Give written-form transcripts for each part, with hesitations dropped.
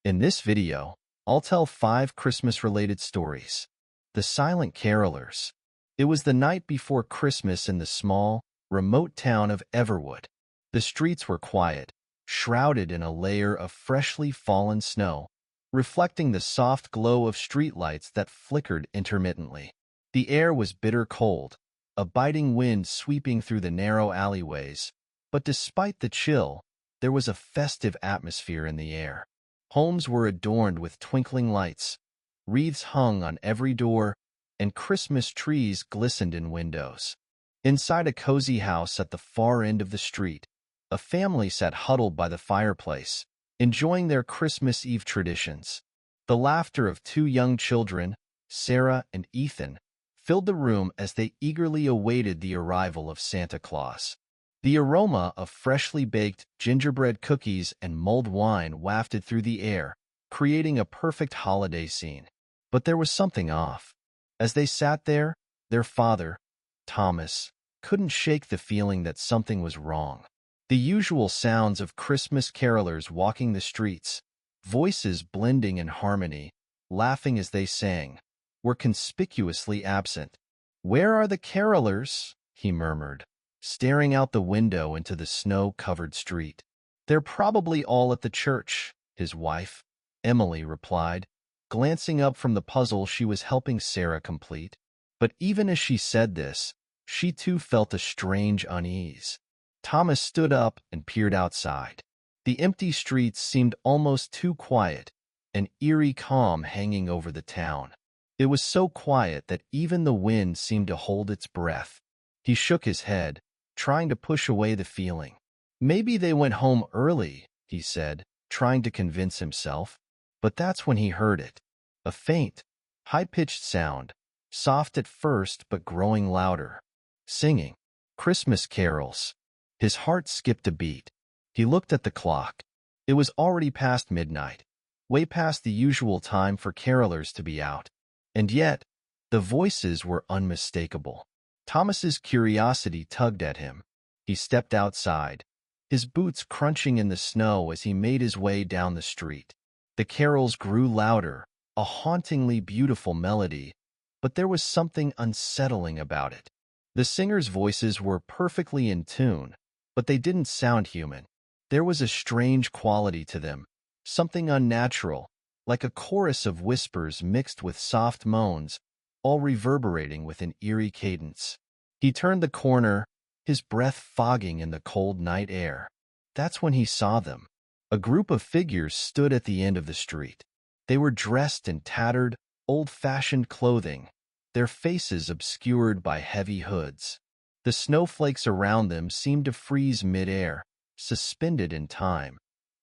In this video, I'll tell 5 Christmas-related stories. The Silent Carolers. It was the night before Christmas in the small, remote town of Everwood. The streets were quiet, shrouded in a layer of freshly fallen snow, reflecting the soft glow of streetlights that flickered intermittently. The air was bitter cold, a biting wind sweeping through the narrow alleyways, but despite the chill, there was a festive atmosphere in the air. Homes were adorned with twinkling lights, wreaths hung on every door, and Christmas trees glistened in windows. Inside a cozy house at the far end of the street, a family sat huddled by the fireplace, enjoying their Christmas Eve traditions. The laughter of 2 young children, Sarah and Ethan, filled the room as they eagerly awaited the arrival of Santa Claus. The aroma of freshly baked gingerbread cookies and mulled wine wafted through the air, creating a perfect holiday scene. But there was something off. As they sat there, their father, Thomas, couldn't shake the feeling that something was wrong. The usual sounds of Christmas carolers walking the streets, voices blending in harmony, laughing as they sang, were conspicuously absent. "Where are the carolers?" he murmured, staring out the window into the snow-covered street. "They're probably all at the church," his wife, Emily, replied, glancing up from the puzzle she was helping Sarah complete. But even as she said this, she too felt a strange unease. Thomas stood up and peered outside. The empty streets seemed almost too quiet, an eerie calm hanging over the town. It was so quiet that even the wind seemed to hold its breath. He shook his head, trying to push away the feeling. "Maybe they went home early," he said, trying to convince himself. But that's when he heard it. A faint, high-pitched sound, soft at first but growing louder. Singing Christmas carols. His heart skipped a beat. He looked at the clock. It was already past midnight, way past the usual time for carolers to be out. And yet, the voices were unmistakable. Thomas's curiosity tugged at him. He stepped outside, his boots crunching in the snow as he made his way down the street. The carols grew louder, a hauntingly beautiful melody, but there was something unsettling about it. The singers' voices were perfectly in tune, but they didn't sound human. There was a strange quality to them, something unnatural, like a chorus of whispers mixed with soft moans, all reverberating with an eerie cadence. He turned the corner, his breath fogging in the cold night air. That's when he saw them. A group of figures stood at the end of the street. They were dressed in tattered, old-fashioned clothing, their faces obscured by heavy hoods. The snowflakes around them seemed to freeze mid-air, suspended in time,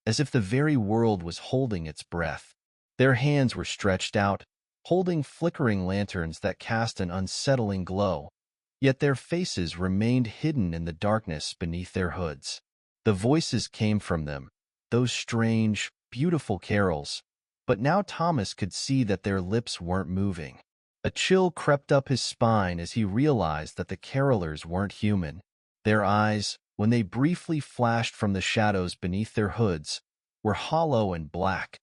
as if the very world was holding its breath. Their hands were stretched out, holding flickering lanterns that cast an unsettling glow, yet their faces remained hidden in the darkness beneath their hoods. The voices came from them, those strange, beautiful carols, but now Thomas could see that their lips weren't moving. A chill crept up his spine as he realized that the carolers weren't human. Their eyes, when they briefly flashed from the shadows beneath their hoods, were hollow and black,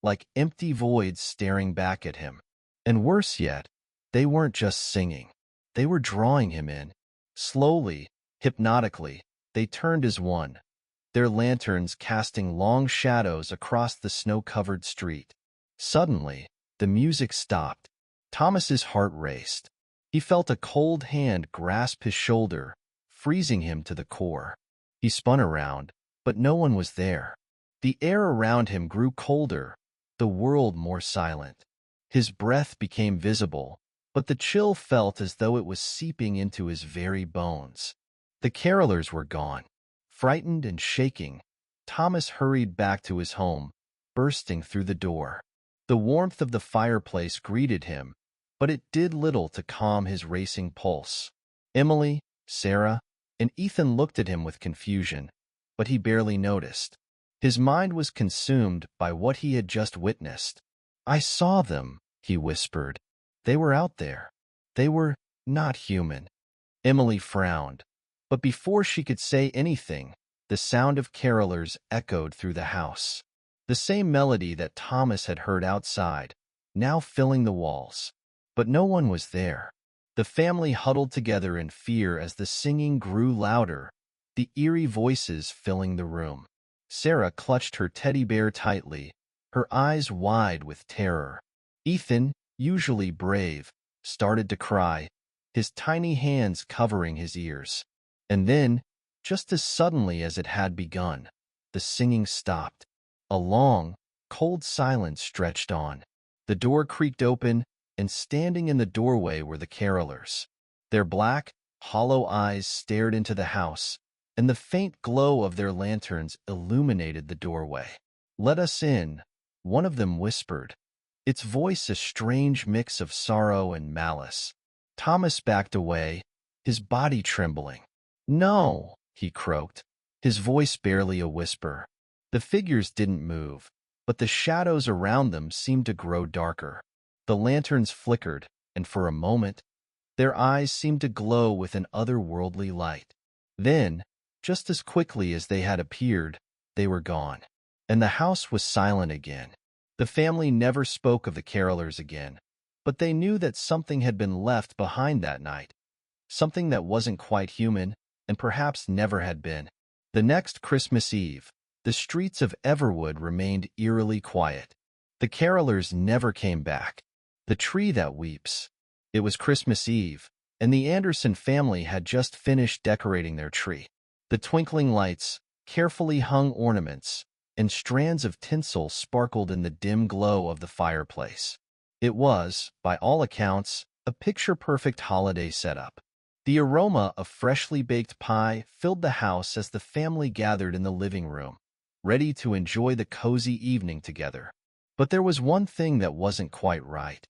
like empty voids staring back at him. And worse yet, they weren't just singing. They were drawing him in. Slowly, hypnotically, they turned as one, their lanterns casting long shadows across the snow-covered street. Suddenly, the music stopped. Thomas's heart raced. He felt a cold hand grasp his shoulder, freezing him to the core. He spun around, but no one was there. The air around him grew colder, the world more silent. His breath became visible, but the chill felt as though it was seeping into his very bones. The carolers were gone. Frightened and shaking, Thomas hurried back to his home, bursting through the door. The warmth of the fireplace greeted him, but it did little to calm his racing pulse. Emily, Sarah, and Ethan looked at him with confusion, but he barely noticed. His mind was consumed by what he had just witnessed. "I saw them," he whispered. "They were out there. They were not human." Emily frowned, but before she could say anything, the sound of carolers echoed through the house. The same melody that Thomas had heard outside, now filling the walls. But no one was there. The family huddled together in fear as the singing grew louder, the eerie voices filling the room. Sarah clutched her teddy bear tightly, her eyes wide with terror. Ethan, usually brave, started to cry, his tiny hands covering his ears. And then, just as suddenly as it had begun, the singing stopped. A long, cold silence stretched on. The door creaked open, and standing in the doorway were the carolers. Their black, hollow eyes stared into the house, and the faint glow of their lanterns illuminated the doorway. "Let us in," one of them whispered, its voice a strange mix of sorrow and malice. Thomas backed away, his body trembling. "No," he croaked, his voice barely a whisper. The figures didn't move, but the shadows around them seemed to grow darker. The lanterns flickered, and for a moment, their eyes seemed to glow with an otherworldly light. Then, just as quickly as they had appeared, they were gone, and the house was silent again. The family never spoke of the carolers again, but they knew that something had been left behind that night, something that wasn't quite human and perhaps never had been. The next Christmas Eve, the streets of Everwood remained eerily quiet. The carolers never came back. The tree that weeps. It was Christmas Eve, and the Anderson family had just finished decorating their tree. The twinkling lights, carefully hung ornaments, and strands of tinsel sparkled in the dim glow of the fireplace. It was, by all accounts, a picture-perfect holiday setup. The aroma of freshly baked pie filled the house as the family gathered in the living room, ready to enjoy the cozy evening together. But there was one thing that wasn't quite right.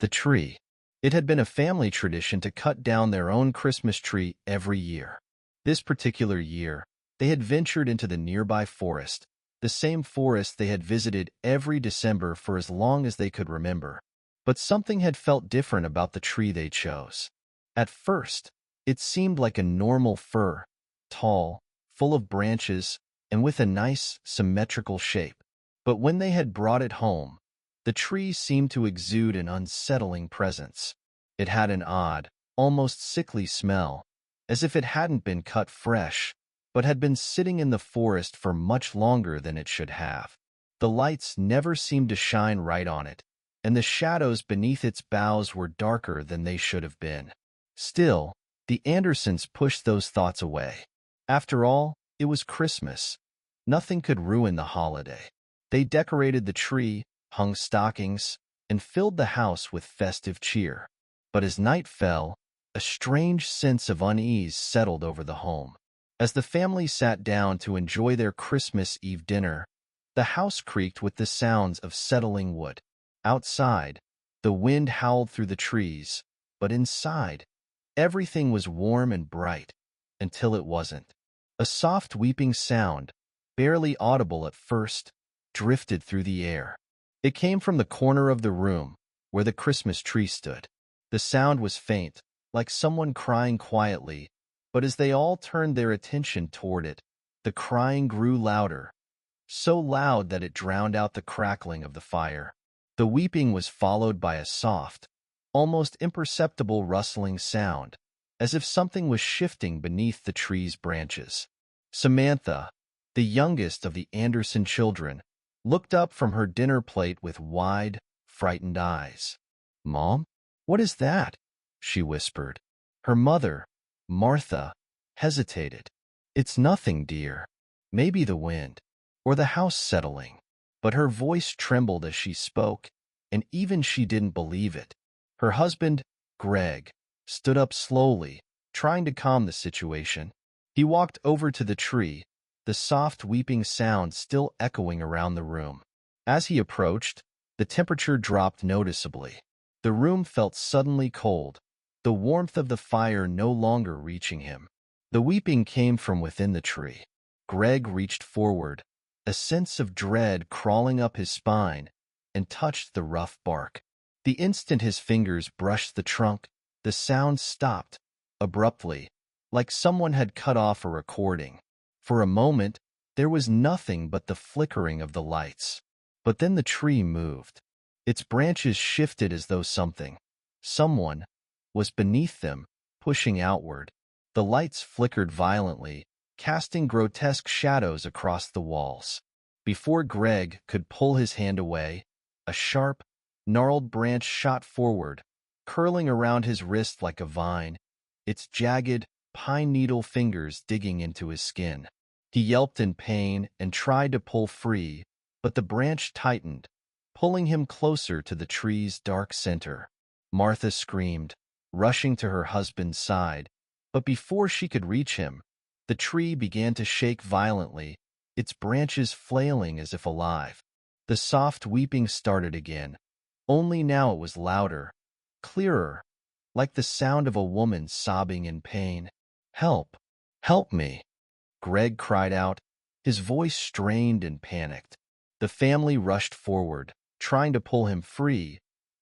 The tree. It had been a family tradition to cut down their own Christmas tree every year. This particular year, they had ventured into the nearby forest, the same forest they had visited every December for as long as they could remember. But something had felt different about the tree they chose. At first, it seemed like a normal fir, tall, full of branches, and with a nice, symmetrical shape. But when they had brought it home, the tree seemed to exude an unsettling presence. It had an odd, almost sickly smell, as if it hadn't been cut fresh, but had been sitting in the forest for much longer than it should have. The lights never seemed to shine right on it, and the shadows beneath its boughs were darker than they should have been. Still, the Andersons pushed those thoughts away. After all, it was Christmas. Nothing could ruin the holiday. They decorated the tree, hung stockings, and filled the house with festive cheer. But as night fell, a strange sense of unease settled over the home. As the family sat down to enjoy their Christmas Eve dinner, the house creaked with the sounds of settling wood. Outside, the wind howled through the trees, but inside, everything was warm and bright, until it wasn't. A soft weeping sound, barely audible at first, drifted through the air. It came from the corner of the room where the Christmas tree stood. The sound was faint, like someone crying quietly, but as they all turned their attention toward it, the crying grew louder, so loud that it drowned out the crackling of the fire. The weeping was followed by a soft, almost imperceptible rustling sound, as if something was shifting beneath the tree's branches. Samantha, the youngest of the Anderson children, looked up from her dinner plate with wide, frightened eyes. "Mom, what is that?" she whispered. Her mother, Martha, hesitated. "It's nothing, dear. Maybe the wind, or the house settling." But her voice trembled as she spoke, and even she didn't believe it. Her husband, Greg, stood up slowly, trying to calm the situation. He walked over to the tree, the soft weeping sound still echoing around the room. As he approached, the temperature dropped noticeably. The room felt suddenly cold, the warmth of the fire no longer reaching him. The weeping came from within the tree. Greg reached forward, a sense of dread crawling up his spine, and touched the rough bark. The instant his fingers brushed the trunk, the sound stopped, abruptly, like someone had cut off a recording. For a moment, there was nothing but the flickering of the lights. But then the tree moved. Its branches shifted as though someone, was beneath them, pushing outward. The lights flickered violently, casting grotesque shadows across the walls. Before Greg could pull his hand away, a sharp, gnarled branch shot forward, curling around his wrist like a vine, its jagged, pine-needle fingers digging into his skin. He yelped in pain and tried to pull free, but the branch tightened, pulling him closer to the tree's dark center. Martha screamed, rushing to her husband's side, but before she could reach him, the tree began to shake violently, its branches flailing as if alive. The soft weeping started again, only now it was louder, clearer, like the sound of a woman sobbing in pain. "Help! Help me!" Greg cried out, his voice strained and panicked. The family rushed forward, trying to pull him free,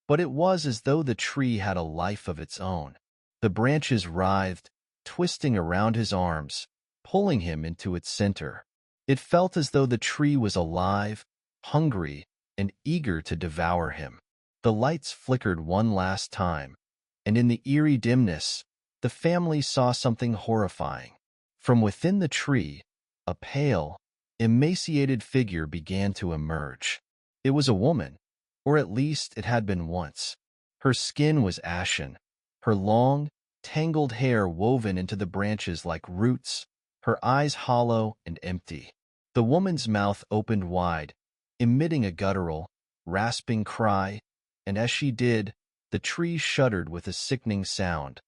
but it was as though the tree had a life of its own. The branches writhed, twisting around his arms, pulling him into its center. It felt as though the tree was alive, hungry, and eager to devour him. The lights flickered one last time, and in the eerie dimness, the family saw something horrifying. From within the tree, a pale, emaciated figure began to emerge. It was a woman, or at least it had been once. Her skin was ashen, her long, tangled hair woven into the branches like roots, her eyes hollow and empty. The woman's mouth opened wide, emitting a guttural, rasping cry, and as she did, the tree shuddered with a sickening sound,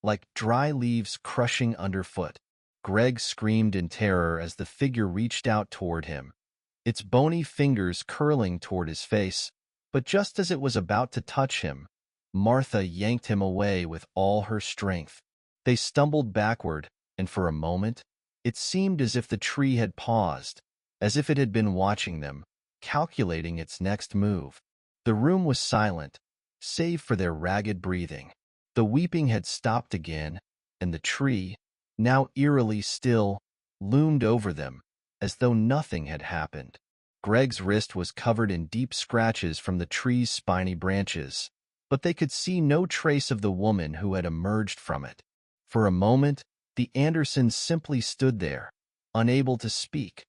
like dry leaves crushing underfoot. Greg screamed in terror as the figure reached out toward him, its bony fingers curling toward his face, but just as it was about to touch him, Martha yanked him away with all her strength. They stumbled backward, and for a moment, it seemed as if the tree had paused, as if it had been watching them, calculating its next move. The room was silent, save for their ragged breathing. The weeping had stopped again, and the tree, now eerily still, loomed over them, as though nothing had happened. Greg's wrist was covered in deep scratches from the tree's spiny branches, but they could see no trace of the woman who had emerged from it. For a moment, the Andersons simply stood there, unable to speak,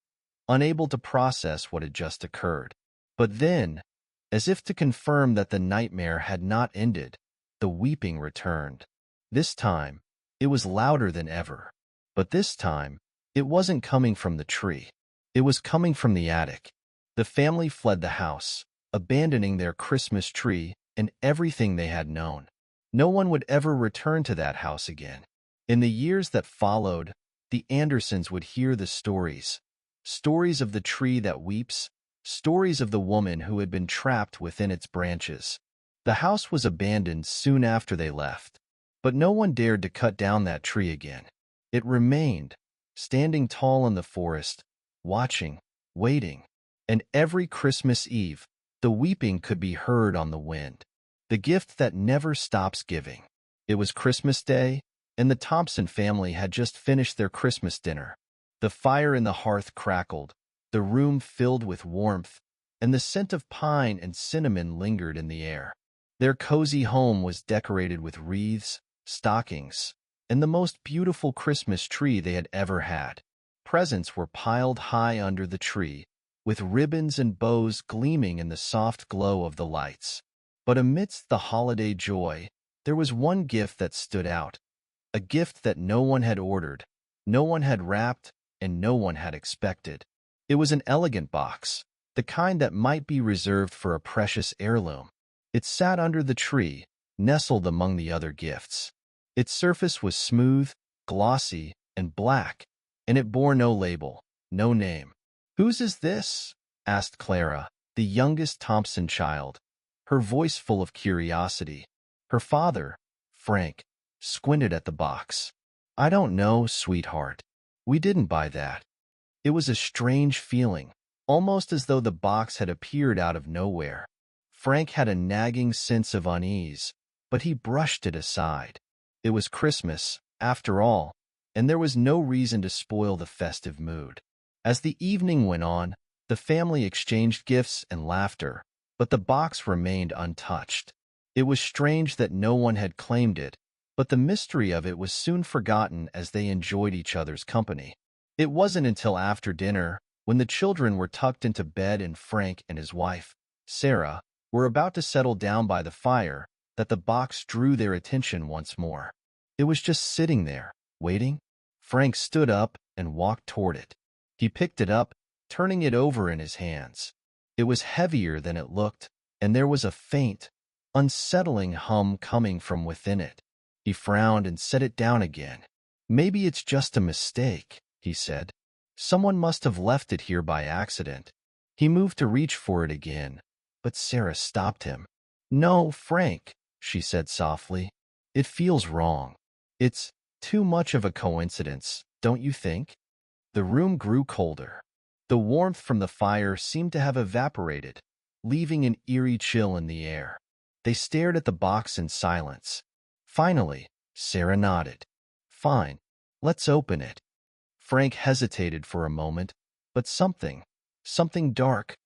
unable to process what had just occurred. But then, as if to confirm that the nightmare had not ended, the weeping returned. This time, it was louder than ever. But this time, it wasn't coming from the tree. It was coming from the attic. The family fled the house, abandoning their Christmas tree and everything they had known. No one would ever return to that house again. In the years that followed, the Andersons would hear the stories. Stories of the tree that weeps, stories of the woman who had been trapped within its branches. The house was abandoned soon after they left, but no one dared to cut down that tree again. It remained, standing tall in the forest, watching, waiting. And every Christmas Eve, the weeping could be heard on the wind. The gift that never stops giving. It was Christmas Day, and the Thompson family had just finished their Christmas dinner. The fire in the hearth crackled, the room filled with warmth, and the scent of pine and cinnamon lingered in the air. Their cozy home was decorated with wreaths, stockings, and the most beautiful Christmas tree they had ever had. Presents were piled high under the tree, with ribbons and bows gleaming in the soft glow of the lights. But amidst the holiday joy, there was one gift that stood out, a gift that no one had ordered, no one had wrapped, and no one had expected. It was an elegant box, the kind that might be reserved for a precious heirloom. It sat under the tree, nestled among the other gifts. Its surface was smooth, glossy, and black, and it bore no label, no name. "Whose is this?" asked Clara, the youngest Thompson child, her voice full of curiosity. Her father, Frank, squinted at the box. "I don't know, sweetheart. We didn't buy that." It was a strange feeling, almost as though the box had appeared out of nowhere. Frank had a nagging sense of unease, but he brushed it aside. It was Christmas, after all, and there was no reason to spoil the festive mood. As the evening went on, The family exchanged gifts and laughter, but the box remained untouched. It was strange that no one had claimed it, but the mystery of it was soon forgotten as they enjoyed each other's company. It wasn't until after dinner, when the children were tucked into bed and Frank and his wife, Sarah, were about to settle down by the fire, that the box drew their attention once more. It was just sitting there, waiting. Frank stood up and walked toward it. He picked it up, turning it over in his hands. It was heavier than it looked, and there was a faint, unsettling hum coming from within it. He frowned and set it down again. "Maybe it's just a mistake," he said. "Someone must have left it here by accident." He moved to reach for it again, but Sarah stopped him. "No, Frank," she said softly. "It feels wrong. It's too much of a coincidence, don't you think?" The room grew colder. The warmth from the fire seemed to have evaporated, leaving an eerie chill in the air. They stared at the box in silence. Finally, Sarah nodded. "Fine, let's open it." Frank hesitated for a moment, but something dark,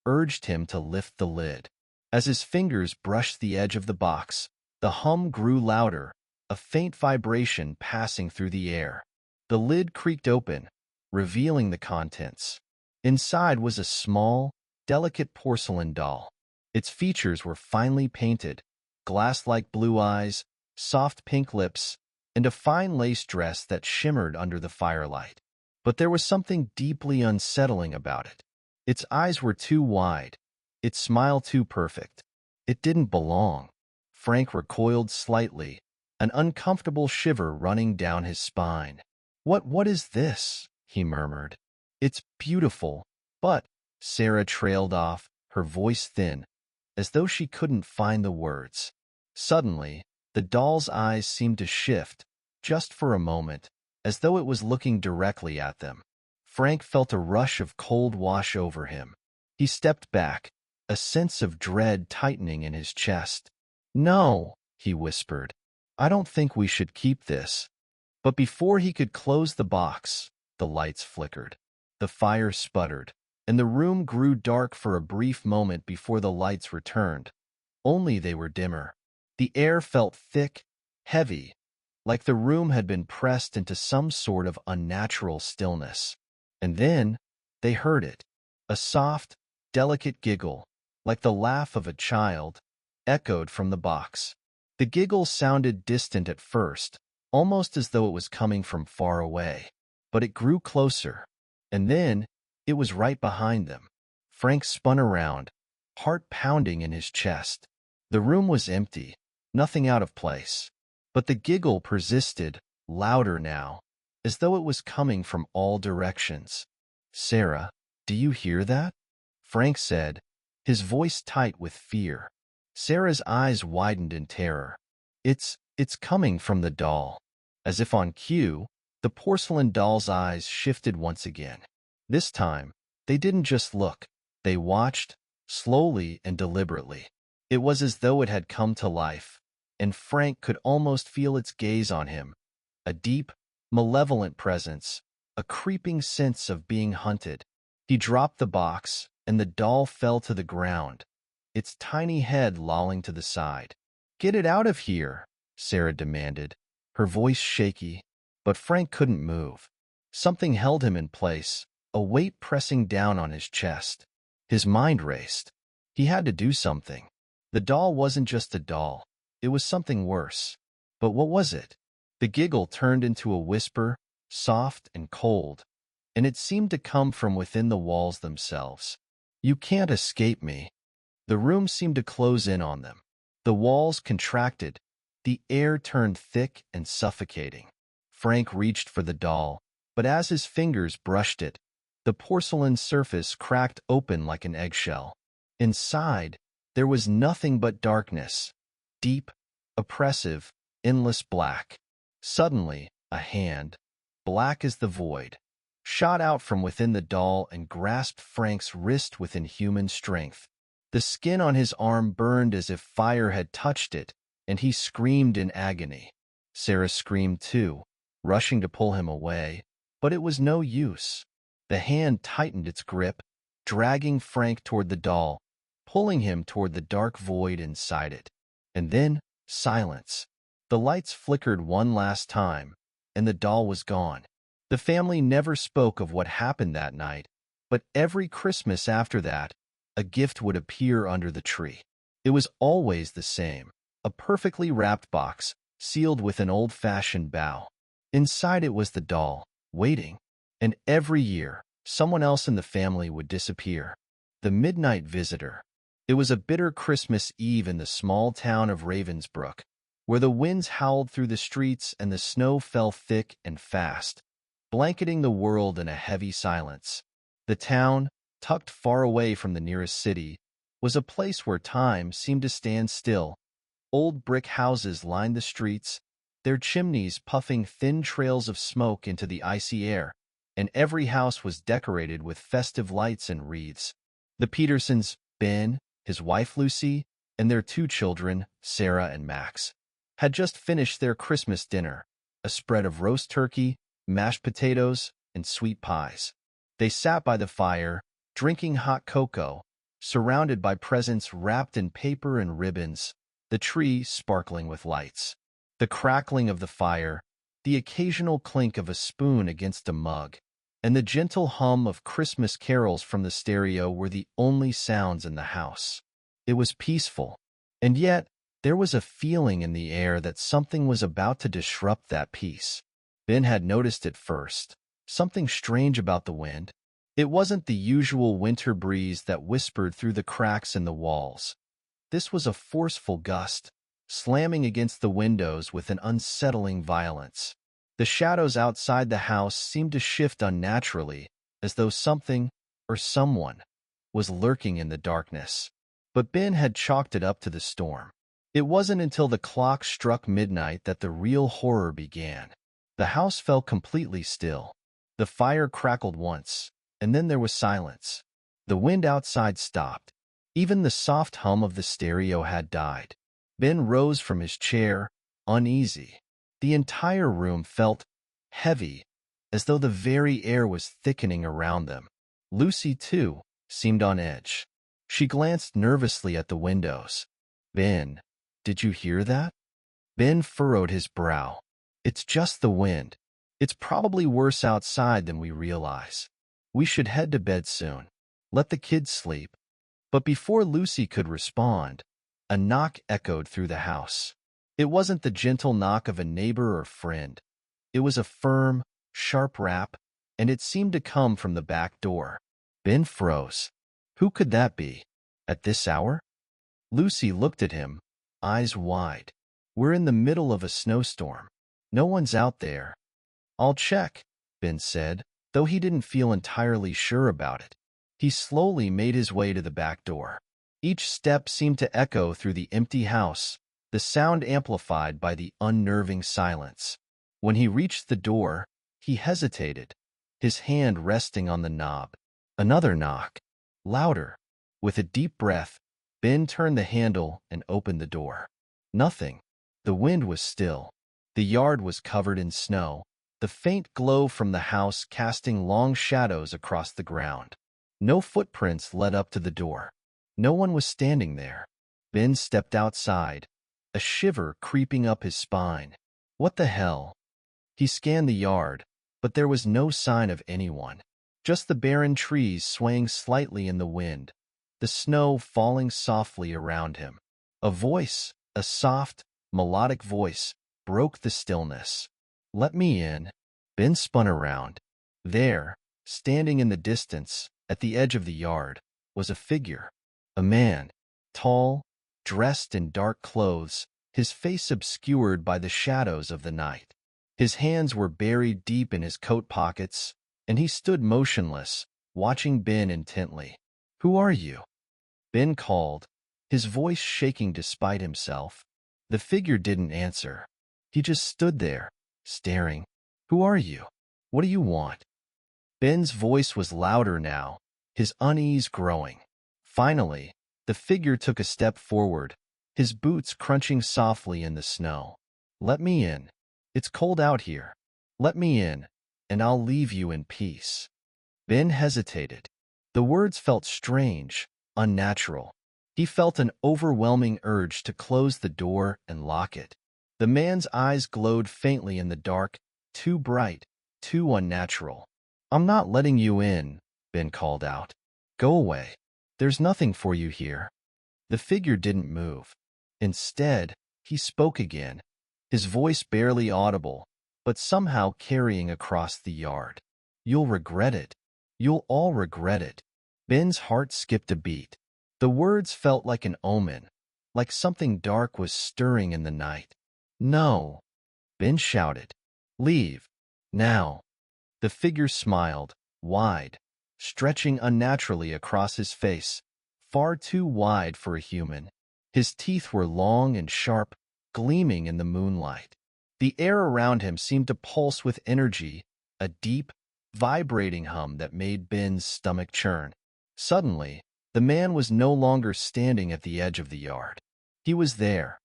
urged him to lift the lid. As his fingers brushed the edge of the box, the hum grew louder, a faint vibration passing through the air. The lid creaked open, revealing the contents. Inside was a small, delicate porcelain doll. Its features were finely painted, glass-like blue eyes, soft pink lips, and a fine lace dress that shimmered under the firelight. But there was something deeply unsettling about it. Its eyes were too wide, its smile too perfect. It didn't belong. Frank recoiled slightly, an uncomfortable shiver running down his spine. What is this?" he murmured. "It's beautiful, but—" Sarah trailed off, her voice thin, as though she couldn't find the words. Suddenly, the doll's eyes seemed to shift, just for a moment, as though it was looking directly at them. Frank felt a rush of cold wash over him. He stepped back, a sense of dread tightening in his chest. "No," he whispered. "I don't think we should keep this." But before he could close the box, the lights flickered. The fire sputtered, and the room grew dark for a brief moment before the lights returned. Only they were dimmer. The air felt thick, heavy, like the room had been pressed into some sort of unnatural stillness. And then they heard it, a soft, delicate giggle, like the laugh of a child, echoed from the box. The giggle sounded distant at first, almost as though it was coming from far away. But it grew closer, and then it was right behind them. Frank spun around, heart pounding in his chest. The room was empty, nothing out of place. But the giggle persisted, louder now, as though it was coming from all directions. "Sarah, do you hear that?" Frank said, his voice tight with fear. Sarah's eyes widened in terror. It's coming from the doll." As if on cue, the porcelain doll's eyes shifted once again. This time, they didn't just look. They watched, slowly and deliberately. It was as though it had come to life, and Frank could almost feel its gaze on him. A deep, malevolent presence, a creeping sense of being hunted. He dropped the box, and the doll fell to the ground, its tiny head lolling to the side. "Get it out of here," Sarah demanded, her voice shaky, but Frank couldn't move. Something held him in place, a weight pressing down on his chest. His mind raced. He had to do something. The doll wasn't just a doll. It was something worse. But what was it? The giggle turned into a whisper, soft and cold, and it seemed to come from within the walls themselves. "You can't escape me." The room seemed to close in on them. The walls contracted. The air turned thick and suffocating. Frank reached for the doll, but as his fingers brushed it, the porcelain surface cracked open like an eggshell. Inside, there was nothing but darkness, deep, oppressive, endless black. Suddenly, a hand, black as the void, shot out from within the doll and grasped Frank's wrist with inhuman strength. The skin on his arm burned as if fire had touched it, and he screamed in agony. Sarah screamed too, rushing to pull him away, but it was no use. The hand tightened its grip, dragging Frank toward the doll, pulling him toward the dark void inside it. And then, silence. The lights flickered one last time, and the doll was gone. The family never spoke of what happened that night, but every Christmas after that, a gift would appear under the tree. It was always the same, a perfectly wrapped box, sealed with an old-fashioned bow. Inside it was the doll, waiting. And every year, someone else in the family would disappear. The midnight visitor. It was a bitter Christmas Eve in the small town of Ravensbrook, where the winds howled through the streets and the snow fell thick and fast, blanketing the world in a heavy silence. The town, tucked far away from the nearest city, was a place where time seemed to stand still. Old brick houses lined the streets, their chimneys puffing thin trails of smoke into the icy air, and every house was decorated with festive lights and wreaths. The Petersons, Ben, his wife Lucy, and their two children, Sarah and Max, had just finished their Christmas dinner, a spread of roast turkey, mashed potatoes, and sweet pies. They sat by the fire, drinking hot cocoa, surrounded by presents wrapped in paper and ribbons, the tree sparkling with lights. The crackling of the fire, the occasional clink of a spoon against a mug, and the gentle hum of Christmas carols from the stereo were the only sounds in the house. It was peaceful, and yet there was a feeling in the air that something was about to disrupt that peace. Ben had noticed it first, something strange about the wind. It wasn't the usual winter breeze that whispered through the cracks in the walls. This was a forceful gust, slamming against the windows with an unsettling violence. The shadows outside the house seemed to shift unnaturally, as though something, or someone, was lurking in the darkness. But Ben had chalked it up to the storm. It wasn't until the clock struck midnight that the real horror began. The house fell completely still. The fire crackled once, and then there was silence. The wind outside stopped. Even the soft hum of the stereo had died. Ben rose from his chair, uneasy. The entire room felt heavy, as though the very air was thickening around them. Lucy, too, seemed on edge. She glanced nervously at the windows. "Ben, did you hear that?" Ben furrowed his brow. "It's just the wind. It's probably worse outside than we realize. We should head to bed soon. Let the kids sleep." But before Lucy could respond, a knock echoed through the house. It wasn't the gentle knock of a neighbor or friend. It was a firm, sharp rap, and it seemed to come from the back door. Ben froze. Who could that be? At this hour? Lucy looked at him, eyes wide. "We're in the middle of a snowstorm. No one's out there." "I'll check," Ben said, though he didn't feel entirely sure about it. He slowly made his way to the back door. Each step seemed to echo through the empty house, the sound amplified by the unnerving silence. When he reached the door, he hesitated, his hand resting on the knob. Another knock, louder. With a deep breath, Ben turned the handle and opened the door. Nothing. The wind was still. The yard was covered in snow, the faint glow from the house casting long shadows across the ground. No footprints led up to the door. No one was standing there. Ben stepped outside, a shiver creeping up his spine. What the hell? He scanned the yard, but there was no sign of anyone. Just the barren trees swaying slightly in the wind, the snow falling softly around him. A voice, a soft, melodic voice, broke the stillness. "Let me in." Ben spun around. There, standing in the distance, at the edge of the yard, was a figure. A man, tall, dressed in dark clothes, his face obscured by the shadows of the night. His hands were buried deep in his coat pockets, and he stood motionless, watching Ben intently. "Who are you?" Ben called, his voice shaking despite himself. The figure didn't answer. He just stood there, staring. "Who are you? What do you want?" Ben's voice was louder now, his unease growing. Finally, the figure took a step forward, his boots crunching softly in the snow. "Let me in. It's cold out here. Let me in, and I'll leave you in peace." Ben hesitated. The words felt strange, unnatural. He felt an overwhelming urge to close the door and lock it. The man's eyes glowed faintly in the dark, too bright, too unnatural. "I'm not letting you in," Ben called out. "Go away. There's nothing for you here." The figure didn't move. Instead, he spoke again, his voice barely audible, but somehow carrying across the yard. "You'll regret it. You'll all regret it." Ben's heart skipped a beat. The words felt like an omen, like something dark was stirring in the night. "No," Ben shouted. "Leave. Now." The figure smiled, wide, stretching unnaturally across his face, far too wide for a human. His teeth were long and sharp, gleaming in the moonlight. The air around him seemed to pulse with energy, a deep, vibrating hum that made Ben's stomach churn. Suddenly, the man was no longer standing at the edge of the yard. He was there,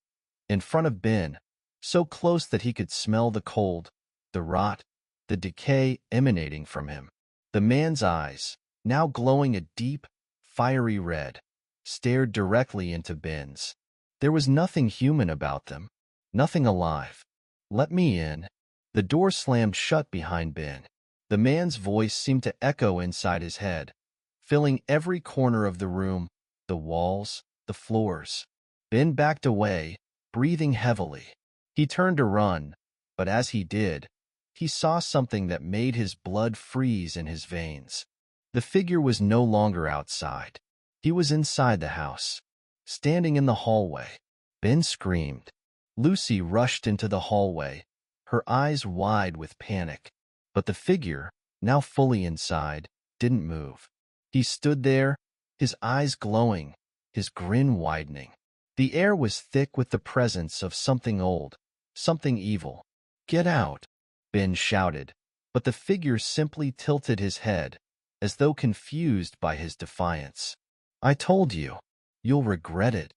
in front of Ben, so close that he could smell the cold, the rot, the decay emanating from him. The man's eyes, now glowing a deep, fiery red, stared directly into Ben's. There was nothing human about them, nothing alive. "Let me in." The door slammed shut behind Ben. The man's voice seemed to echo inside his head, filling every corner of the room, the walls, the floors. Ben backed away, breathing heavily. He turned to run, but as he did, he saw something that made his blood freeze in his veins. The figure was no longer outside. He was inside the house, standing in the hallway. Ben screamed. Lucy rushed into the hallway, her eyes wide with panic. But the figure, now fully inside, didn't move. He stood there, his eyes glowing, his grin widening. The air was thick with the presence of something old, something evil. "Get out," Ben shouted, but the figure simply tilted his head, as though confused by his defiance. "I told you. You'll regret it."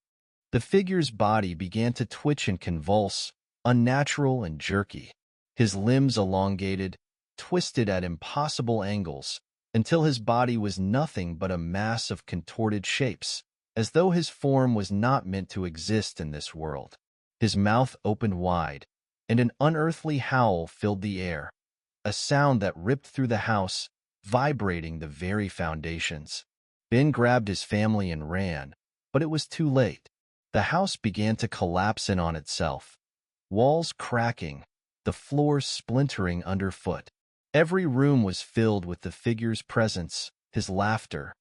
The figure's body began to twitch and convulse, unnatural and jerky. His limbs elongated, twisted at impossible angles, until his body was nothing but a mass of contorted shapes, as though his form was not meant to exist in this world. His mouth opened wide, and an unearthly howl filled the air, a sound that ripped through the house, vibrating the very foundations. Ben grabbed his family and ran, but it was too late. The house began to collapse in on itself, walls cracking, the floor splintering underfoot. Every room was filled with the figure's presence, his laughter,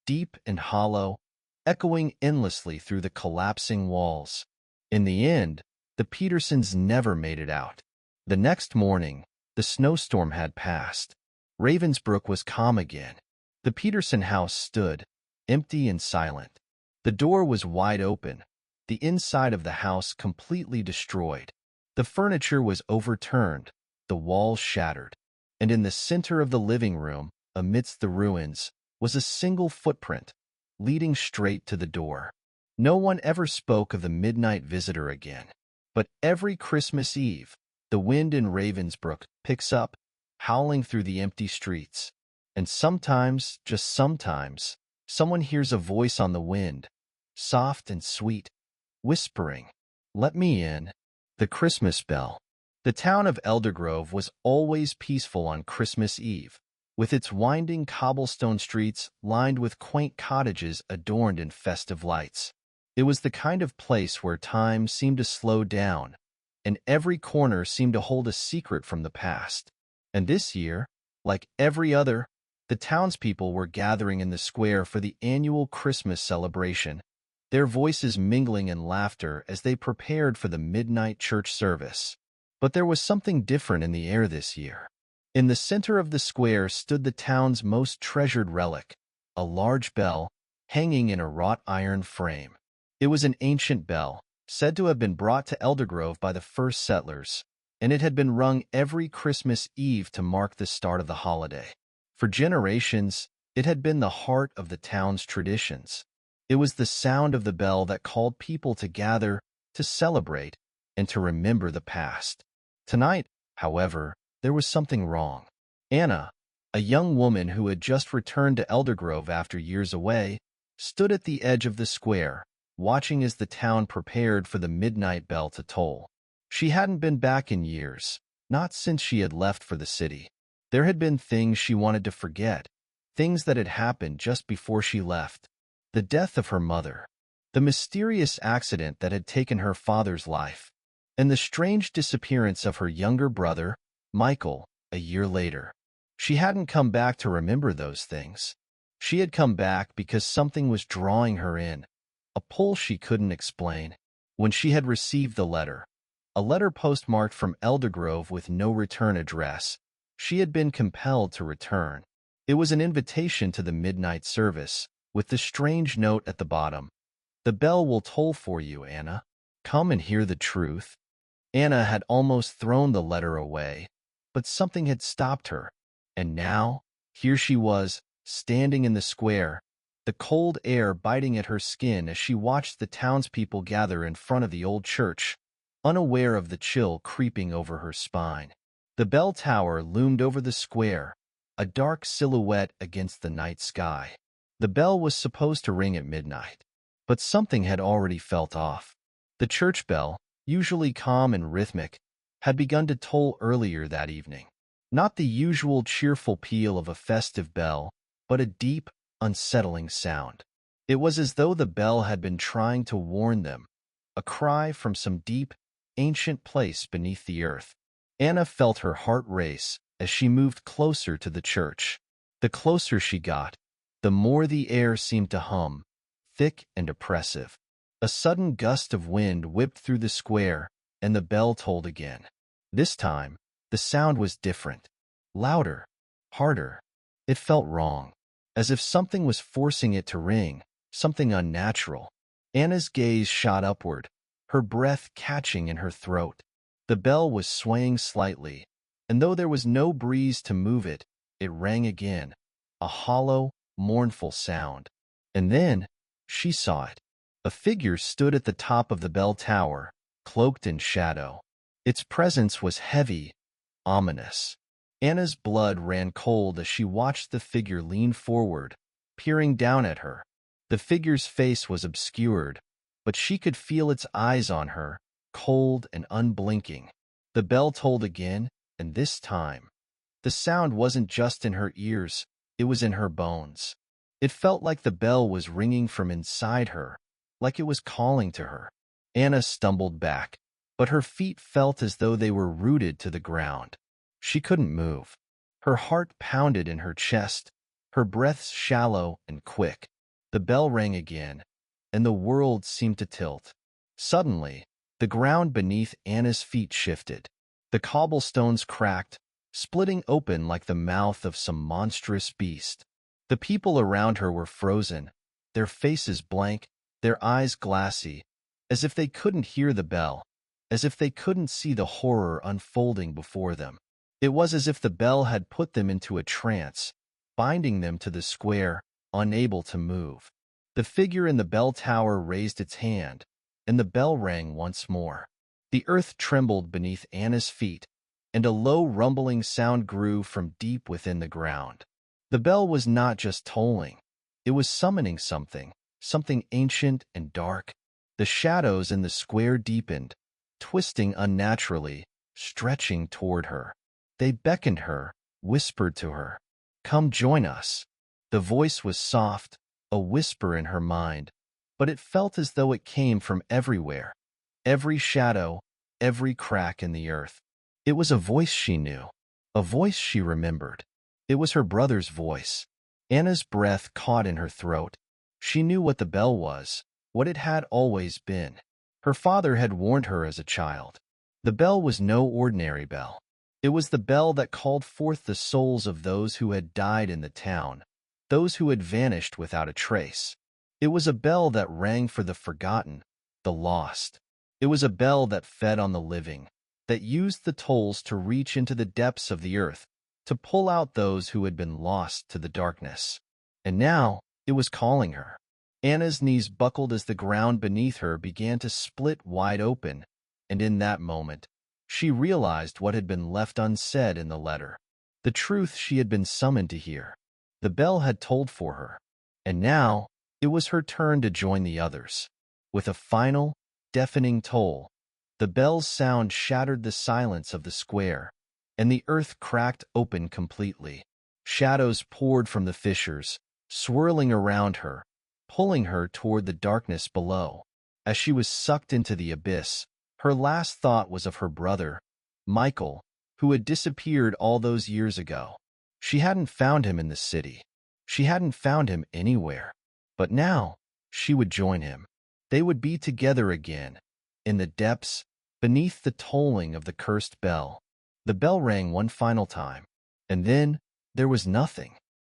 deep and hollow, echoing endlessly through the collapsing walls. In the end, the Petersons never made it out. The next morning, the snowstorm had passed. Ravensbrook was calm again. The Peterson house stood, empty and silent. The door was wide open, the inside of the house completely destroyed. The furniture was overturned, the walls shattered, and in the center of the living room, amidst the ruins, was a single footprint, leading straight to the door. No one ever spoke of the midnight visitor again. But every Christmas Eve, the wind in Ravensbrook picks up, howling through the empty streets. And sometimes, just sometimes, someone hears a voice on the wind, soft and sweet, whispering, "Let me in." The Christmas bell. The town of Eldergrove was always peaceful on Christmas Eve, with its winding cobblestone streets lined with quaint cottages adorned in festive lights. It was the kind of place where time seemed to slow down, and every corner seemed to hold a secret from the past. And this year, like every other, the townspeople were gathering in the square for the annual Christmas celebration, their voices mingling in laughter as they prepared for the midnight church service. But there was something different in the air this year. In the center of the square stood the town's most treasured relic, a large bell hanging in a wrought iron frame. It was an ancient bell, said to have been brought to Eldergrove by the first settlers, and it had been rung every Christmas Eve to mark the start of the holiday. For generations, it had been the heart of the town's traditions. It was the sound of the bell that called people to gather, to celebrate, and to remember the past. Tonight, however, there was something wrong. Anna, A young woman who had just returned to Eldergrove after years away stood at the edge of the square, watching as the town prepared for the midnight bell to toll. She hadn't been back in years, not since she had left for the city. There had been things she wanted to forget, things that had happened just before she left. The death of her mother, the mysterious accident that had taken her father's life, and the strange disappearance of her younger brother, Michael, a year later. She hadn't come back to remember those things. She had come back because something was drawing her in, a pull she couldn't explain. When she had received the letter, a letter postmarked from Eldergrove with no return address, she had been compelled to return. It was an invitation to the midnight service, with the strange note at the bottom. "The bell will toll for you, Anna. Come and hear the truth." Anna had almost thrown the letter away, but something had stopped her. And now, here she was, standing in the square, the cold air biting at her skin as she watched the townspeople gather in front of the old church, unaware of the chill creeping over her spine. The bell tower loomed over the square, a dark silhouette against the night sky. The bell was supposed to ring at midnight, but something had already felt off. The church bell, usually calm and rhythmic, had begun to toll earlier that evening. Not the usual cheerful peal of a festive bell, but a deep, unsettling sound. It was as though the bell had been trying to warn them, a cry from some deep, ancient place beneath the earth. Anna felt her heart race as she moved closer to the church. The closer she got, the more the air seemed to hum, thick and oppressive. A sudden gust of wind whipped through the square, and the bell tolled again. This time, the sound was different, louder, harder. It felt wrong, as if something was forcing it to ring, something unnatural. Anna's gaze shot upward, her breath catching in her throat. The bell was swaying slightly, and though there was no breeze to move it, it rang again, a hollow, mournful sound. And then, she saw it. A figure stood at the top of the bell tower, cloaked in shadow. Its presence was heavy, ominous. Anna's blood ran cold as she watched the figure lean forward, peering down at her. The figure's face was obscured, but she could feel its eyes on her, cold and unblinking. The bell tolled again, and this time, the sound wasn't just in her ears, it was in her bones. It felt like the bell was ringing from inside her, like it was calling to her. Anna stumbled back, but her feet felt as though they were rooted to the ground. She couldn't move. Her heart pounded in her chest, her breaths shallow and quick. The bell rang again, and the world seemed to tilt. Suddenly, the ground beneath Anna's feet shifted. The cobblestones cracked, splitting open like the mouth of some monstrous beast. The people around her were frozen, their faces blank, their eyes glassy, as if they couldn't hear the bell, as if they couldn't see the horror unfolding before them. It was as if the bell had put them into a trance, binding them to the square, unable to move. The figure in the bell tower raised its hand, and the bell rang once more. The earth trembled beneath Anna's feet, and a low rumbling sound grew from deep within the ground. The bell was not just tolling. It was summoning something, something ancient and dark. The shadows in the square deepened, twisting unnaturally, stretching toward her. They beckoned her, whispered to her, "Come join us." The voice was soft, a whisper in her mind, but it felt as though it came from everywhere, every shadow, every crack in the earth. It was a voice she knew, a voice she remembered. It was her brother's voice. Anna's breath caught in her throat. She knew what the bell was, what it had always been. Her father had warned her as a child. The bell was no ordinary bell. It was the bell that called forth the souls of those who had died in the town, those who had vanished without a trace. It was a bell that rang for the forgotten, the lost. It was a bell that fed on the living, that used the tolls to reach into the depths of the earth, to pull out those who had been lost to the darkness. And now it was calling her. Anna's knees buckled as the ground beneath her began to split wide open, and in that moment, she realized what had been left unsaid in the letter. the truth she had been summoned to hear. The bell had tolled for her, and now it was her turn to join the others. With a final, deafening toll, the bell's sound shattered the silence of the square, and the earth cracked open completely. Shadows poured from the fissures, swirling around her, pulling her toward the darkness below. As she was sucked into the abyss, her last thought was of her brother, Michael, who had disappeared all those years ago. She hadn't found him in the city. She hadn't found him anywhere. But now, she would join him. They would be together again, in the depths, beneath the tolling of the cursed bell. The bell rang one final time, and then there was nothing.